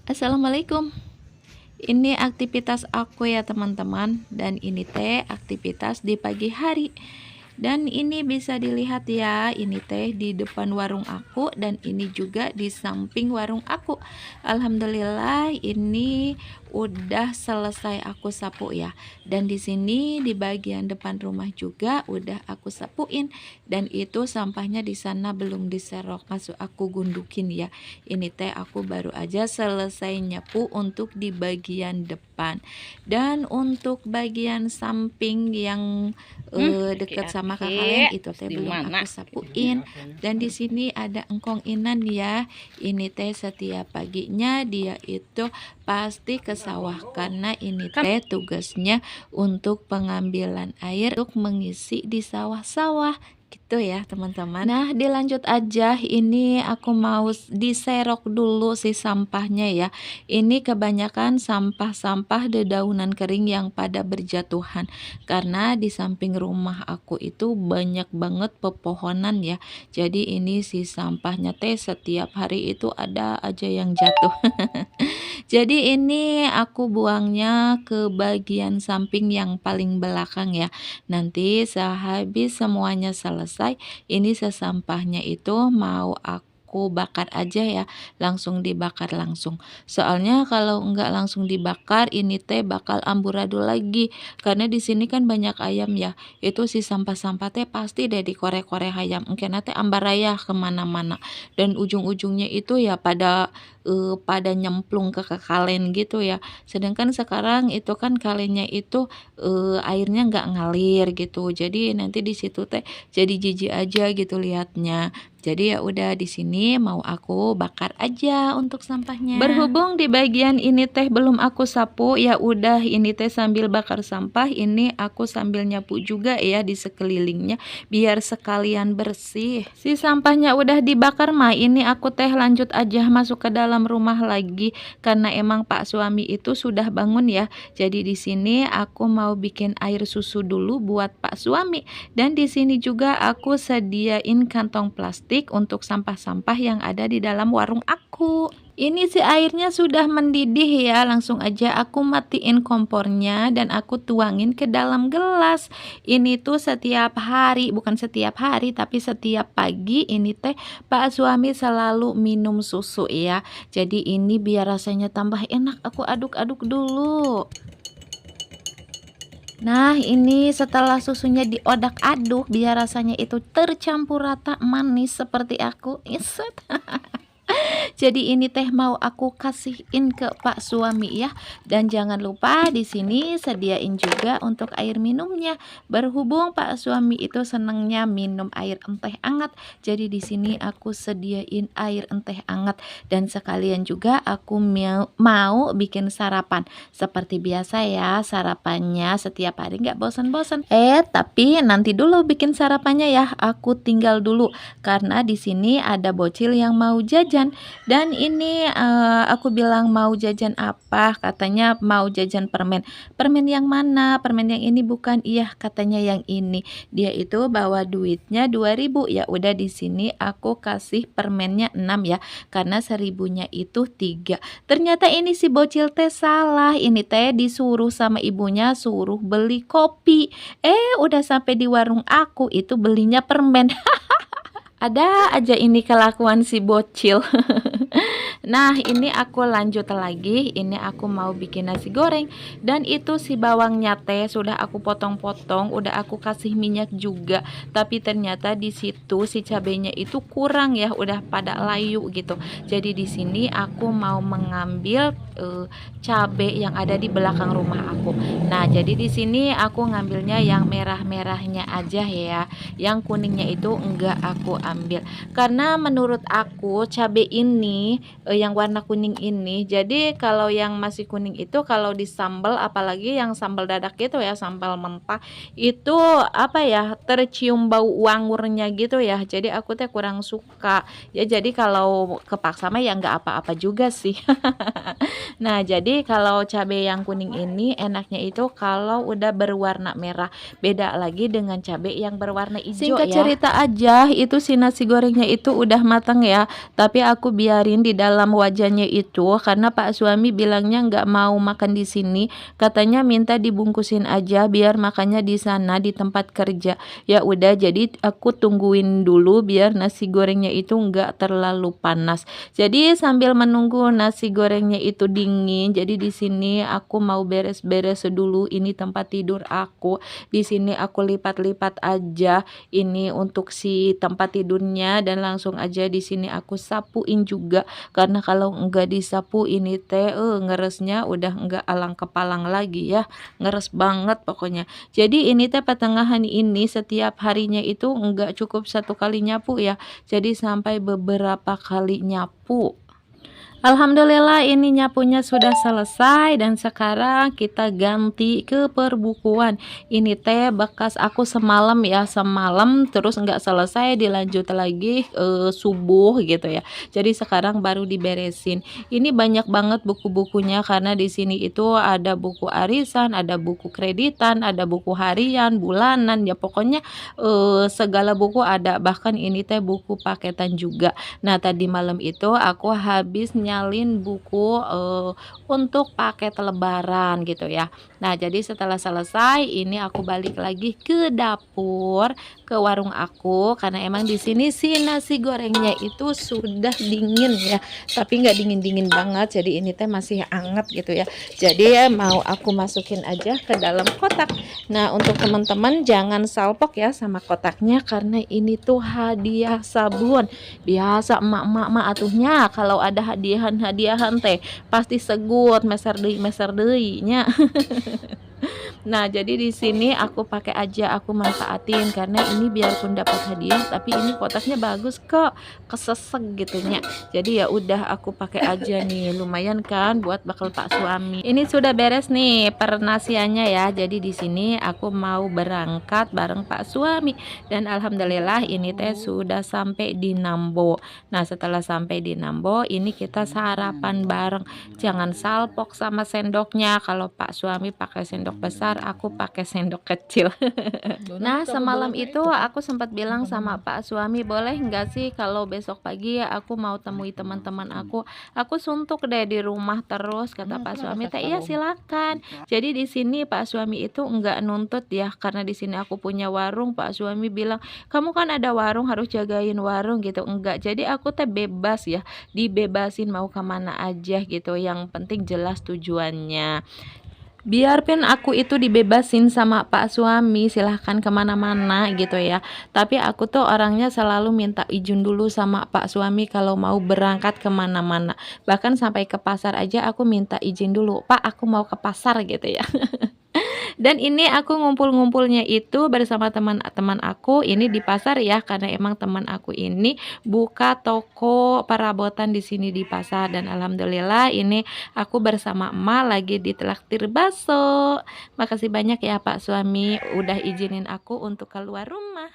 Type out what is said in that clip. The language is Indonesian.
Assalamualaikum. Ini aktivitas aku ya teman-teman, dan ini teh aktivitas di pagi hari. Dan ini bisa dilihat ya, ini teh di depan warung aku dan ini juga di samping warung aku. Alhamdulillah ini udah selesai aku sapu ya. Dan di sini di bagian depan rumah juga udah aku sapuin, dan itu sampahnya di sana belum diserok, masuk aku gundukin ya. Ini teh aku baru aja selesai nyapu untuk di bagian depan. Dan untuk bagian samping yang dekat sama kakalen Aki-aki itu teh di belum mana? aku sapuin. Dan di sini ada engkong Inan ya. Ini teh setiap paginya dia itu pasti ke sawah karena ini teh tugasnya untuk pengambilan air untuk mengisi di sawah-sawah gitu ya teman-teman. Nah dilanjut aja, ini aku mau diserok dulu si sampahnya ya. Ini kebanyakan sampah-sampah dedaunan kering yang pada berjatuhan, karena di samping rumah aku itu banyak banget pepohonan ya. Jadi ini si sampahnya teh setiap hari itu ada aja yang jatuh. Jadi ini aku buangnya ke bagian samping yang paling belakang ya. Nanti sehabis semuanya selesai, ini sesampahnya itu mau aku bakar aja ya, langsung dibakar langsung. Soalnya kalau enggak langsung dibakar ini teh bakal amburadul lagi, karena di sini kan banyak ayam ya. Itu si sampah-sampah teh pasti deh dikorek-korek ayam. Mungkin nanti ambaraya kemana-mana, dan ujung-ujungnya itu ya pada nyemplung ke kalen gitu ya. Sedangkan sekarang itu kan kalennya itu airnya nggak ngalir gitu. Jadi nanti di situ teh jadi jijik aja gitu liatnya. Jadi ya udah di sini mau aku bakar aja untuk sampahnya. Berhubung di bagian ini teh belum aku sapu, ya udah ini teh sambil bakar sampah, ini aku sambil nyapu juga ya di sekelilingnya biar sekalian bersih. Si sampahnya udah dibakar mah, ini aku teh lanjut aja masuk ke dalam rumah lagi karena emang Pak suami itu sudah bangun ya. Jadi di sini aku mau bikin air susu dulu buat Pak suami, dan di sini juga aku sediain kantong plastik untuk sampah-sampah yang ada di dalam warung aku. Ini si airnya sudah mendidih ya, langsung aja aku matiin kompornya dan aku tuangin ke dalam gelas. Ini tuh setiap hari, bukan setiap hari tapi setiap pagi ini teh Pak suami selalu minum susu ya. Jadi ini biar rasanya tambah enak, aku aduk-aduk dulu. Nah ini setelah susunya diodak-aduk biar rasanya itu tercampur rata manis seperti aku. Iset. Jadi ini teh mau aku kasihin ke Pak suami ya. Dan jangan lupa di sini sediain juga untuk air minumnya. Berhubung Pak suami itu senengnya minum air teh hangat, jadi di sini aku sediain air teh hangat, dan sekalian juga aku mau bikin sarapan. Seperti biasa ya, sarapannya setiap hari nggak bosan-bosan. Tapi nanti dulu bikin sarapannya ya. Aku tinggal dulu karena di sini ada bocil yang mau jajan. Dan ini aku bilang mau jajan apa, katanya mau jajan permen. Permen yang mana? Permen yang ini bukan. Iya, katanya yang ini. Dia itu bawa duitnya 2.000. Ya udah di sini aku kasih permennya 6 ya, karena 1.000-nya itu 3. Ternyata ini si bocil teh salah. Ini teh disuruh sama ibunya suruh beli kopi. Udah sampai di warung aku itu belinya permen. Ada aja ini kelakuan si bocil. Nah ini aku lanjut lagi, ini aku mau bikin nasi goreng. Dan itu si bawangnya teh sudah aku potong-potong, udah aku kasih minyak juga. Tapi ternyata di situ si cabenya itu kurang ya, udah pada layu gitu. Jadi di sini aku mau mengambil cabe yang ada di belakang rumah aku. Nah jadi di sini aku ngambilnya yang merah-merahnya aja ya, yang kuningnya itu enggak aku ambil karena menurut aku cabe ini yang warna kuning ini, jadi kalau yang masih kuning itu kalau disambal, apalagi yang sambal dadak gitu ya, sambal mentah itu apa ya, tercium bau wangurnya gitu ya. Jadi aku teh kurang suka ya, jadi kalau kepaksa mah ya nggak apa-apa juga sih. Nah jadi kalau cabai yang kuning ini enaknya itu kalau udah berwarna merah, beda lagi dengan cabai yang berwarna hijau. Singkat cerita aja, itu si nasi gorengnya itu udah matang ya, tapi aku biarin di dalam dalam wajahnya itu karena Pak suami bilangnya nggak mau makan di sini, katanya minta dibungkusin aja biar makannya di sana di tempat kerja. Ya udah, jadi aku tungguin dulu biar nasi gorengnya itu nggak terlalu panas. Jadi sambil menunggu nasi gorengnya itu dingin, jadi di sini aku mau beres-beres dulu ini tempat tidur aku. Di sini aku lipat-lipat aja ini untuk si tempat tidurnya dan langsung aja di sini aku sapuin juga karena kalau enggak disapu ini teh ngeresnya udah enggak alang kepalang lagi ya, ngeres banget pokoknya. Jadi ini teh pertengahan ini setiap harinya itu enggak cukup satu kali nyapu ya, jadi sampai beberapa kali nyapu. Alhamdulillah ini nyapunya sudah selesai dan sekarang kita ganti ke perbukuan. Ini teh bekas aku semalam ya, semalam terus nggak selesai dilanjut lagi subuh gitu ya. Jadi sekarang baru diberesin. Ini banyak banget buku-bukunya karena di sini itu ada buku arisan, ada buku kreditan, ada buku harian, bulanan ya pokoknya segala buku ada. Bahkan ini teh buku paketan juga. Nah, tadi malam itu aku habis nyalin buku untuk paket lebaran gitu ya. Nah, jadi setelah selesai ini aku balik lagi ke dapur, ke warung aku karena emang di sini si nasi gorengnya itu sudah dingin ya. Tapi nggak dingin-dingin banget. Jadi ini teh masih hangat gitu ya. Jadi ya mau aku masukin aja ke dalam kotak. Nah, untuk teman-teman jangan salpok ya sama kotaknya karena ini tuh hadiah sabun. Biasa emak-emak atuhnya kalau ada hadiahan-hadiahan teh pasti segut meser deui nya. Nah, jadi di sini aku pakai aja, aku manfaatin karena ini biarpun dapat hadiah tapi ini kotaknya bagus kok, kesesek gitunya. Jadi ya udah aku pakai aja nih, lumayan kan buat bakal Pak suami. Ini sudah beres nih pernasiannya ya. Jadi di sini aku mau berangkat bareng Pak suami dan alhamdulillah ini teh sudah sampai di Nambo. Nah, setelah sampai di Nambo ini kita sarapan bareng. Jangan salpok sama sendoknya. Kalau Pak suami pakai sendok besar, aku pakai sendok kecil. Nah, semalam itu aku sempat bilang sama Pak suami, boleh nggak sih kalau besok pagi aku mau temui teman-teman aku suntuk deh di rumah terus, kata Pak suami teh. Iya silakan. Jadi di sini Pak suami itu nggak nuntut ya, karena di sini aku punya warung. Pak suami bilang kamu kan ada warung harus jagain warung gitu. Enggak, jadi aku teh bebas ya, dibebasin mau kemana aja gitu, yang penting jelas tujuannya. Biarpun aku itu dibebasin sama Pak suami silahkan kemana-mana gitu ya, tapi aku tuh orangnya selalu minta izin dulu sama Pak suami kalau mau berangkat kemana-mana. Bahkan sampai ke pasar aja aku minta izin dulu, Pak aku mau ke pasar gitu ya. Dan ini aku ngumpul-ngumpulnya itu bersama teman-teman aku ini di pasar ya, karena emang teman aku ini buka toko perabotan di sini di pasar dan alhamdulillah ini aku bersama emak lagi ditraktir bakso. Makasih banyak ya Pak suami udah izinin aku untuk keluar rumah.